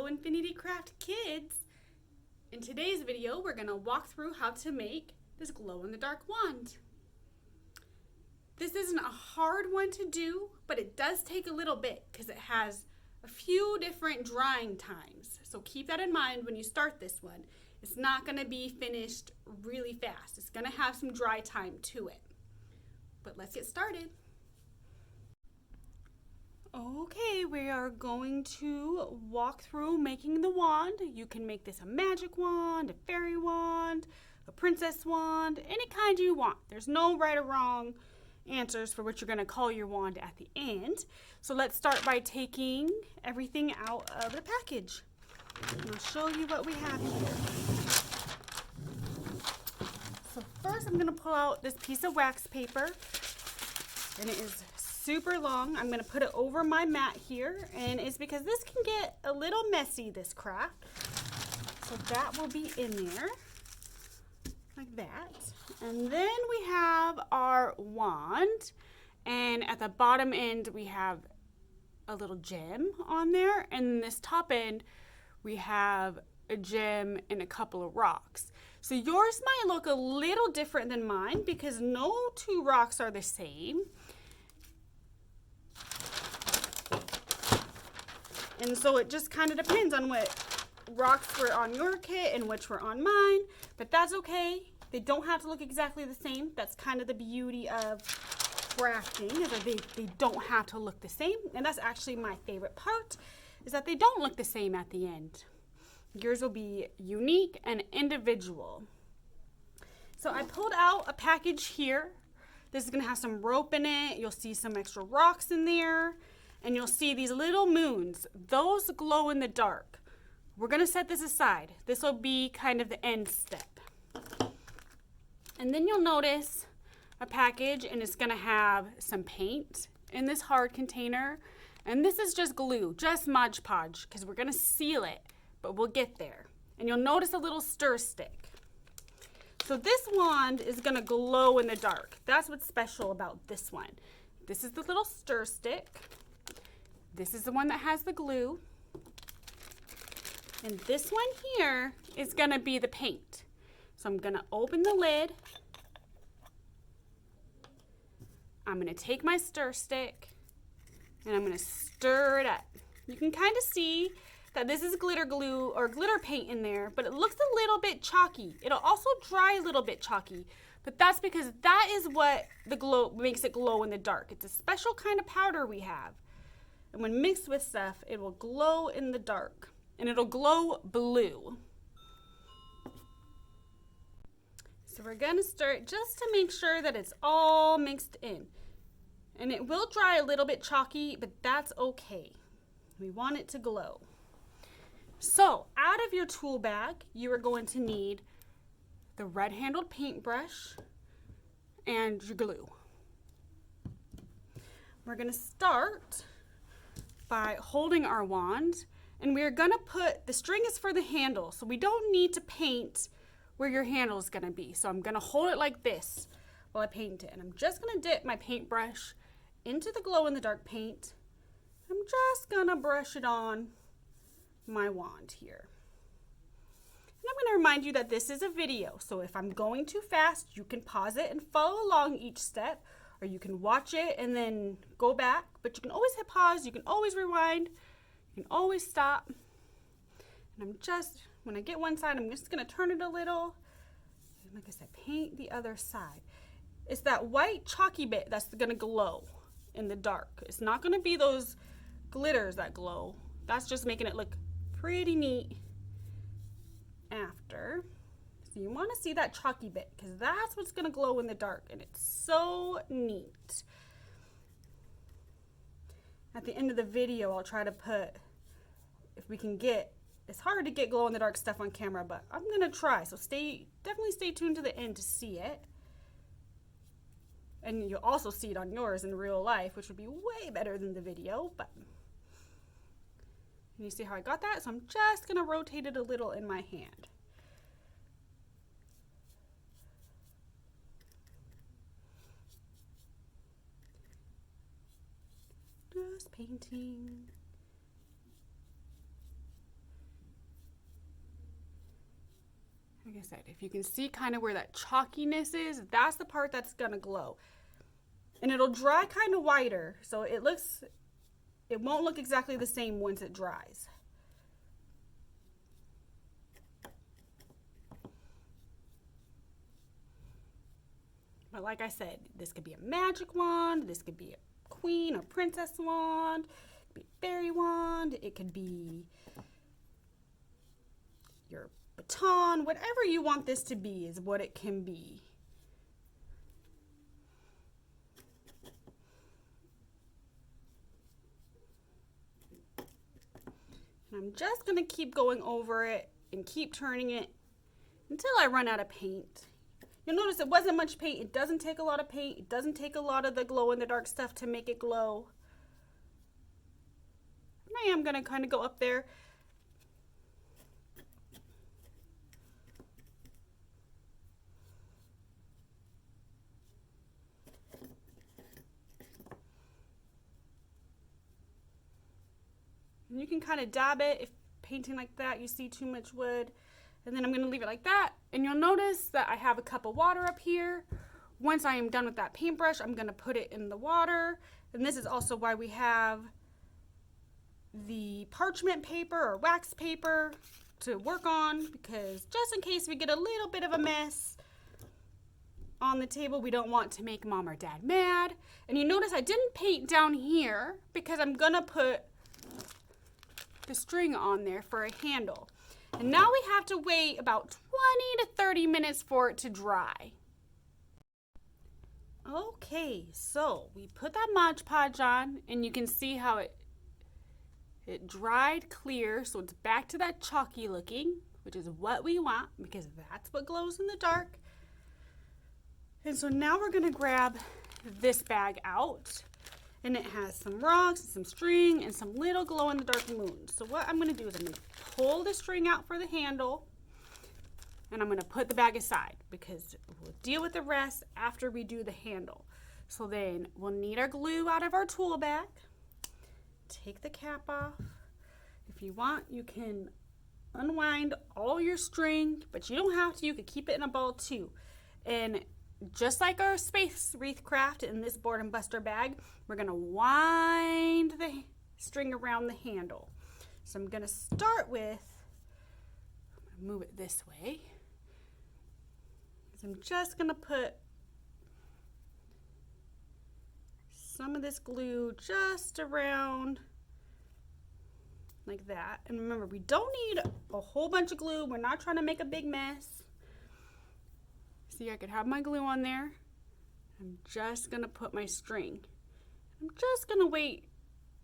Infinity Craft Kids! In today's video, we're going to walk through how to make this glow-in-the-dark wand. This isn't a hard one to do, but it does take a little bit because it has a few different drying times. So keep that in mind when you start this one. It's not going to be finished really fast. It's going to have some dry time to it. But let's get started. Okay, we are going to walk through making the wand. You can make this a magic wand, a fairy wand, a princess wand, any kind you want. There's no right or wrong answers for what you're going to call your wand at the end. So let's start by taking everything out of the package. And I'll show you what we have here. So first I'm going to pull out this piece of wax paper, and it is super long. I'm going to put it over my mat here, and it's because this can get a little messy, this craft. So that will be in there like that. And then we have our wand, and at the bottom end we have a little gem on there, and this top end we have a gem and a couple of rocks. So yours might look a little different than mine because no two rocks are the same. And so it just kind of depends on what rocks were on your kit and which were on mine, but that's okay. They don't have to look exactly the same. That's kind of the beauty of crafting, is that they don't have to look the same. And that's actually my favorite part, is that they don't look the same at the end. Yours will be unique and individual. So I pulled out a package here. This is gonna have some rope in it. You'll see some extra rocks in there. And you'll see these little moons. Those glow in the dark. We're gonna set this aside. This will be kind of the end step. And then you'll notice a package, and it's gonna have some paint in this hard container. And this is just glue, just Mod Podge, because we're gonna seal it, but we'll get there. And you'll notice a little stir stick. So this wand is gonna glow in the dark. That's what's special about this one. This is the little stir stick. This is the one that has the glue. And this one here is gonna be the paint. So I'm gonna open the lid. I'm gonna take my stir stick and I'm gonna stir it up. You can kind of see that this is glitter glue or glitter paint in there, but it looks a little bit chalky. It'll also dry a little bit chalky, but that's because that is what the glow makes it glow in the dark. It's a special kind of powder we have. And when mixed with stuff, it will glow in the dark, and it'll glow blue. So we're gonna stir it just to make sure that it's all mixed in. And it will dry a little bit chalky, but that's okay. We want it to glow. So out of your tool bag, you are going to need the red-handled paintbrush and your glue. We're gonna start by holding our wand, and we're gonna put, the string is for the handle, so we don't need to paint where your handle is gonna be. So I'm gonna hold it like this while I paint it, and I'm just gonna dip my paintbrush into the glow-in-the-dark paint. I'm just gonna brush it on my wand here. And I'm gonna remind you that this is a video, so if I'm going too fast, you can pause it and follow along each step, or you can watch it and then go back, but you can always hit pause, you can always rewind, you can always stop. And I'm just, when I get one side, I'm just gonna turn it a little. And like I said, paint the other side. It's that white chalky bit that's gonna glow in the dark. It's not gonna be those glitters that glow. That's just making it look pretty neat after. So you want to see that chalky bit because that's what's going to glow in the dark, and it's so neat. At the end of the video, I'll try to put, if we can get, it's hard to get glow in the dark stuff on camera, but I'm going to try. So definitely stay tuned to the end to see it. And you'll also see it on yours in real life, which would be way better than the video, but you see how I got that? So I'm just going to rotate it a little in my hand. Just painting. I said, if you can see kind of where that chalkiness is, that's the part that's gonna glow. And it'll dry kind of whiter, so it won't look exactly the same once it dries. But like I said, this could be a magic wand, this could be a queen or princess wand, it could be a fairy wand, it could be your baton, whatever you want this to be is what it can be. And I'm just gonna keep going over it and keep turning it until I run out of paint. You'll notice it wasn't much paint. It doesn't take a lot of paint. It doesn't take a lot of the glow in the dark stuff to make it glow. And I am gonna kind of go up there. And you can kind of dab it if painting like that you see too much wood. And then I'm going to leave it like that. And you'll notice that I have a cup of water up here. Once I am done with that paintbrush, I'm going to put it in the water. And this is also why we have the parchment paper or wax paper to work on, because just in case we get a little bit of a mess on the table, we don't want to make mom or dad mad. And you notice I didn't paint down here because I'm going to put the string on there for a handle. And now we have to wait about 20 to 30 minutes for it to dry. Okay, so we put that Mod Podge on and you can see how it dried clear, so it's back to that chalky looking, which is what we want because that's what glows in the dark. And so now we're gonna grab this bag out. And it has some rocks, some string, and some little glow-in-the-dark moons. So what I'm going to do is I'm going to pull the string out for the handle, and I'm going to put the bag aside because we'll deal with the rest after we do the handle. So then we'll need our glue out of our tool bag. Take the cap off. If you want, you can unwind all your string, but you don't have to. You could keep it in a ball too. And just like our space wreath craft in this Boredom Buster bag, we're gonna wind the string around the handle. So I'm gonna start with, I'm gonna move it this way. I'm just gonna put some of this glue just around like that. And remember, we don't need a whole bunch of glue. We're not trying to make a big mess. See, I could have my glue on there. I'm just gonna put my string. I'm just gonna wait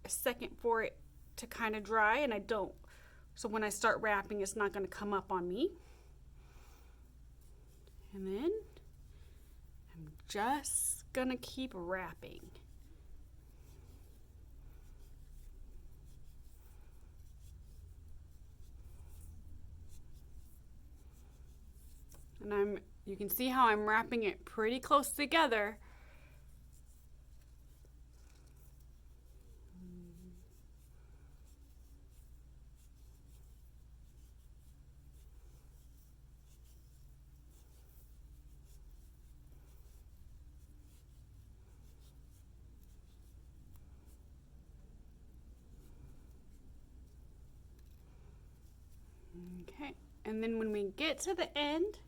a second for it to kind of dry, and so when I start wrapping, it's not gonna come up on me. And then I'm just gonna keep wrapping. And you can see how I'm wrapping it pretty close together. Okay, and then when we get to the end,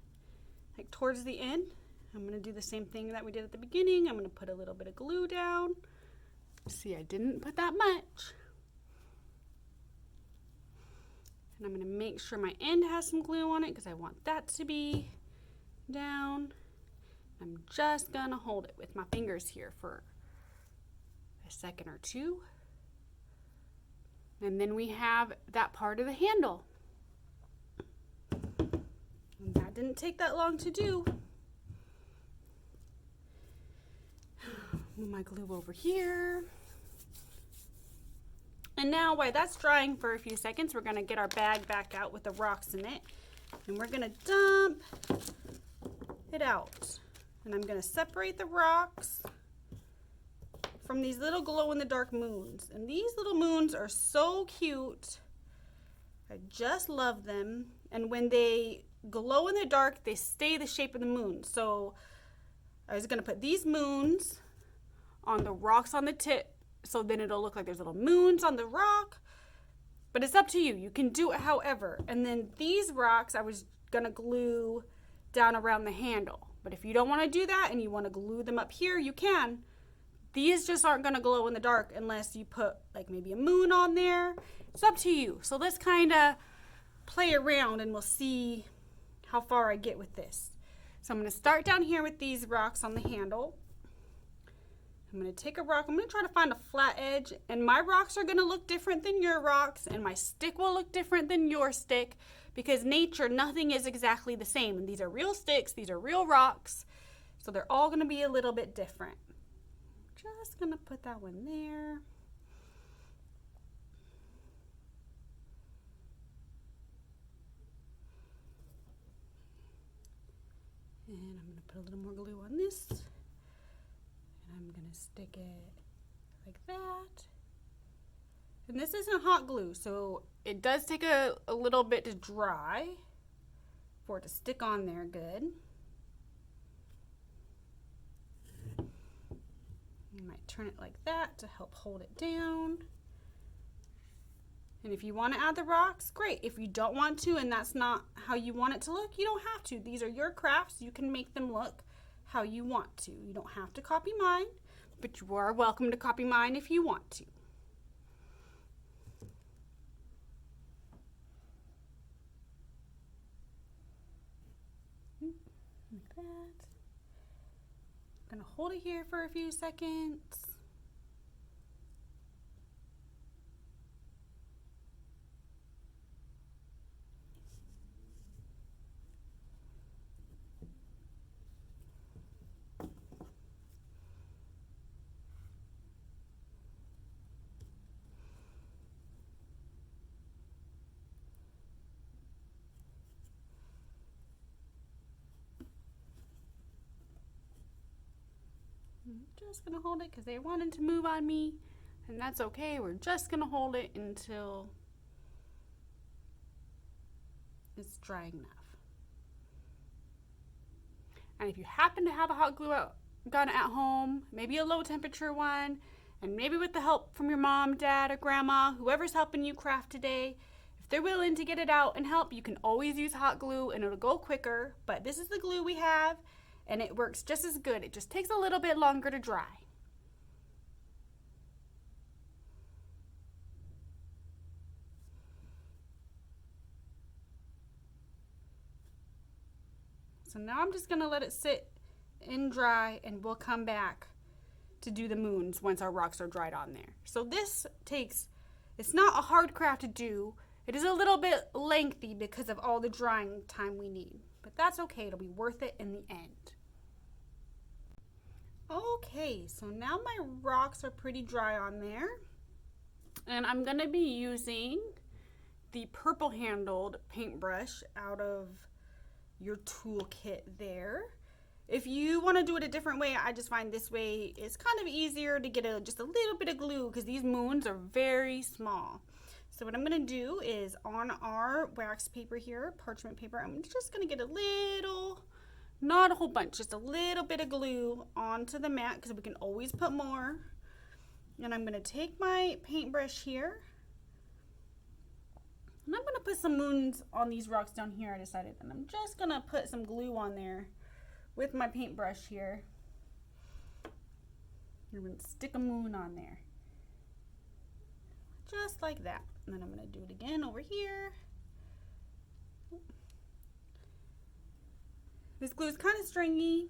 like towards the end, I'm going to do the same thing that we did at the beginning. I'm going to put a little bit of glue down. See, I didn't put that much. And I'm going to make sure my end has some glue on it because I want that to be down. I'm just going to hold it with my fingers here for a second or two. And then we have that part of the handle. And that didn't take that long to do. Move my glue over here. And now while that's drying for a few seconds, we're going to get our bag back out with the rocks in it. And we're going to dump it out. And I'm going to separate the rocks from these little glow-in-the-dark moons. And these little moons are so cute. I just love them. And when they glow in the dark, they stay the shape of the moon. So I was gonna put these moons on the rocks on the tip, so then it'll look like there's little moons on the rock. But it's up to you. You can do it however. And then these rocks I was gonna glue down around the handle. But if you don't want to do that and you want to glue them up here, you can. These just aren't gonna glow in the dark unless you put like maybe a moon on there. It's up to you. So let's kind of play around and we'll see how far I get with this. So I'm gonna start down here with these rocks on the handle. I'm going to take a rock, I'm going to try to find a flat edge, and my rocks are going to look different than your rocks, and my stick will look different than your stick, because nature, nothing is exactly the same, and these are real sticks, these are real rocks, so they're all going to be a little bit different. Just going to put that one there. And I'm going to put a little more glue on this. I'm going to stick it like that. And this isn't hot glue, so it does take a little bit to dry for it to stick on there good. You might turn it like that to help hold it down. And if you want to add the rocks, great. If you don't want to and that's not how you want it to look, you don't have to. These are your crafts. You can make them look how you want to. You don't have to copy mine, but you are welcome to copy mine if you want to. Like that. I'm gonna hold it here for a few seconds. I'm just gonna hold it because they're wanting to move on me, and that's okay. We're just gonna hold it until it's dry enough. And if you happen to have a hot glue gun at home, maybe a low temperature one, and maybe with the help from your mom, dad, or grandma, whoever's helping you craft today, if they're willing to get it out and help, you can always use hot glue and it'll go quicker. But this is the glue we have, and it works just as good. It just takes a little bit longer to dry. So now I'm just gonna let it sit and dry, and we'll come back to do the moons once our rocks are dried on there. So this takes, it's not a hard craft to do. It is a little bit lengthy because of all the drying time we need, but that's okay. It'll be worth it in the end. Okay, so now my rocks are pretty dry on there, and I'm gonna be using the purple handled paintbrush out of your toolkit there. If you want to do it a different way, I just find this way is kind of easier to get just a little bit of glue because these moons are very small. So what I'm going to do is on our wax paper here, parchment paper, I'm just going to get a little, not a whole bunch, just a little bit of glue onto the mat because we can always put more. And I'm going to take my paintbrush here, and I'm going to put some moons on these rocks down here, I decided. And I'm just going to put some glue on there with my paintbrush here. I'm going to stick a moon on there. Just like that. And then I'm going to do it again over here. This glue is kind of stringy.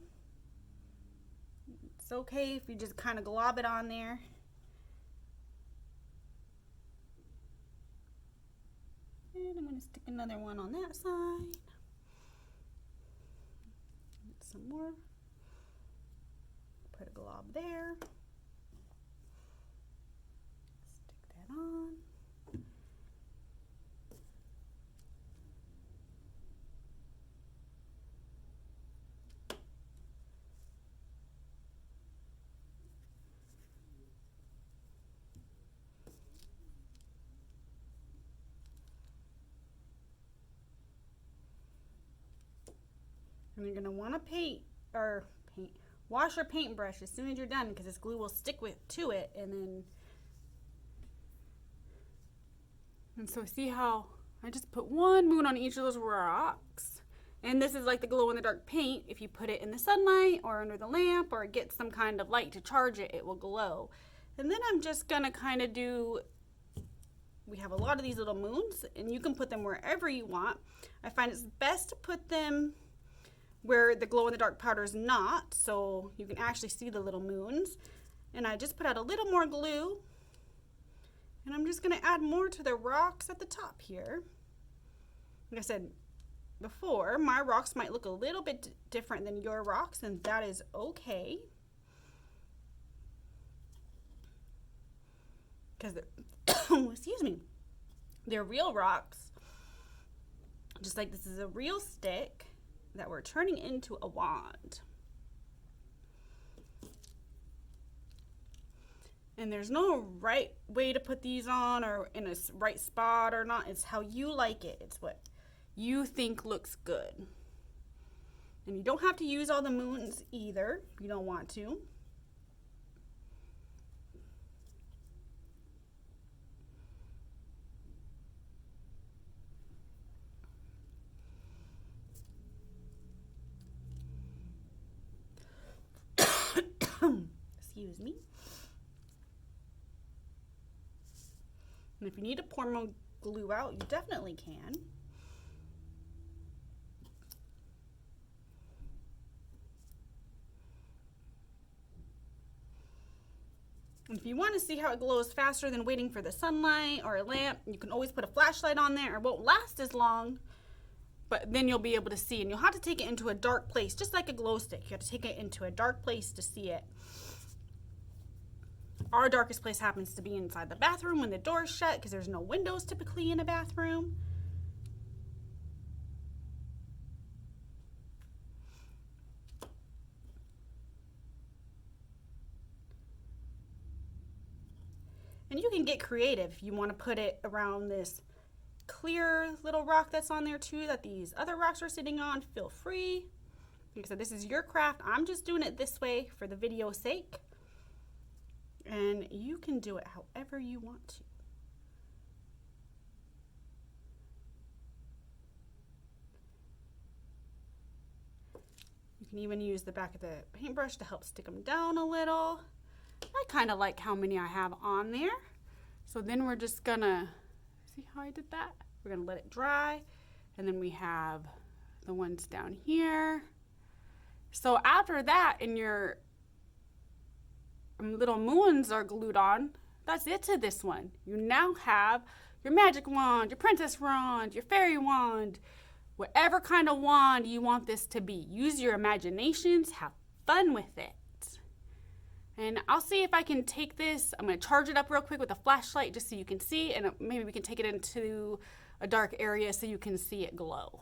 It's okay if you just kind of glob it on there. And I'm going to stick another one on that side. Get some more. Put a glob there. Stick that on. And you're gonna wanna wash your paintbrush as soon as you're done, because this glue will stick to it, and so see how I just put one moon on each of those rocks. And this is like the glow in the dark paint. If you put it in the sunlight or under the lamp or get some kind of light to charge it, it will glow. And then I'm just gonna kind of we have a lot of these little moons, and you can put them wherever you want. I find it's best to put them where the glow in the dark powder is not, so you can actually see the little moons. And I just put out a little more glue, and I'm just gonna add more to the rocks at the top here. Like I said before, my rocks might look a little bit different than your rocks, and that is okay. Because excuse me, they're real rocks, just like this is a real stick that we're turning into a wand. And there's no right way to put these on or in a right spot or not. It's how you like it. It's what you think looks good. And you don't have to use all the moons either if you don't want to. Excuse me. And if you need to pour more glue out, you definitely can. And if you want to see how it glows faster than waiting for the sunlight or a lamp, you can always put a flashlight on there. It won't last as long, but then you'll be able to see. And you'll have to take it into a dark place, just like a glow stick. You have to take it into a dark place to see it. Our darkest place happens to be inside the bathroom when the door's shut, because there's no windows typically in a bathroom. And you can get creative if you want to put it around this clear little rock that's on there too, that these other rocks are sitting on. Feel free. Like I said, this is your craft. I'm just doing it this way for the video's sake. And you can do it however you want to. You can even use the back of the paintbrush to help stick them down a little. I kind of like how many I have on there. So then we're just gonna, see how I did that? We're gonna let it dry. And then we have the ones down here. So after that, and your little moons are glued on, that's it to this one. You now have your magic wand, your princess wand, your fairy wand, whatever kind of wand you want this to be. Use your imaginations, have fun with it. And I'll see if I can take this, I'm gonna charge it up real quick with a flashlight just so you can see, and maybe we can take it into a dark area so you can see it glow.